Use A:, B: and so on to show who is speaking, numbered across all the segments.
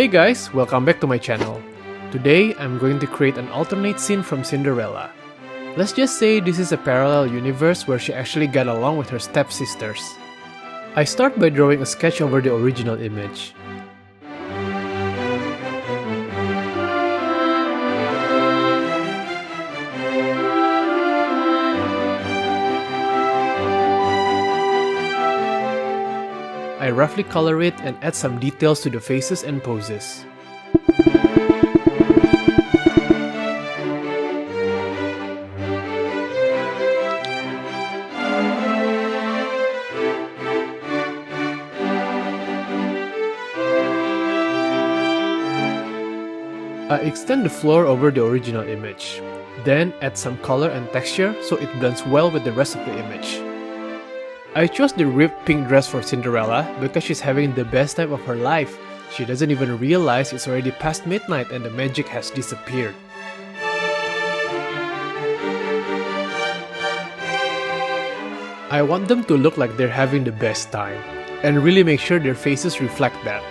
A: Hey guys, welcome back to my channel. Today, I'm going to create an alternate scene from Cinderella. Let's just say this is a parallel universe where she actually got along with her stepsisters. I start by drawing a sketch over the original image. I roughly color it and add some details to the faces and poses. I extend the floor over the original image, then add some color and texture so it blends well with the rest of the image. I chose the ripped pink dress for Cinderella because she's having the best time of her life. She doesn't even realize it's already past midnight and the magic has disappeared. I want them to look like they're having the best time, and really make sure their faces reflect that.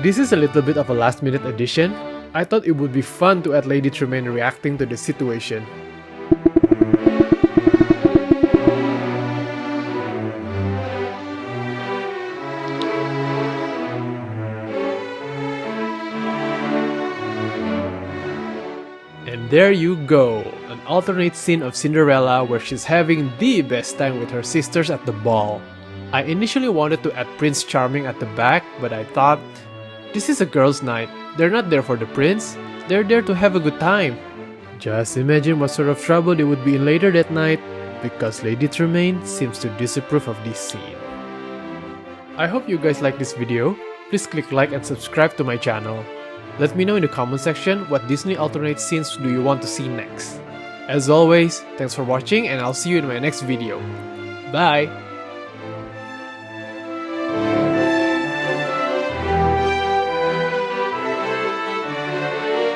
A: This is a little bit of a last minute addition. I thought it would be fun to add Lady Tremaine reacting to the situation. And there you go, an alternate scene of Cinderella where she's having the best time with her sisters at the ball. I initially wanted to add Prince Charming at the back, but I thought, this is a girls' night. They're not there for the prince, they're there to have a good time. Just imagine what sort of trouble they would be in later that night, because Lady Tremaine seems to disapprove of this scene. I hope you guys like this video. Please click like and subscribe to my channel. Let me know in the comment section what Disney alternate scenes do you want to see next. As always, thanks for watching and I'll see you in my next video. Bye!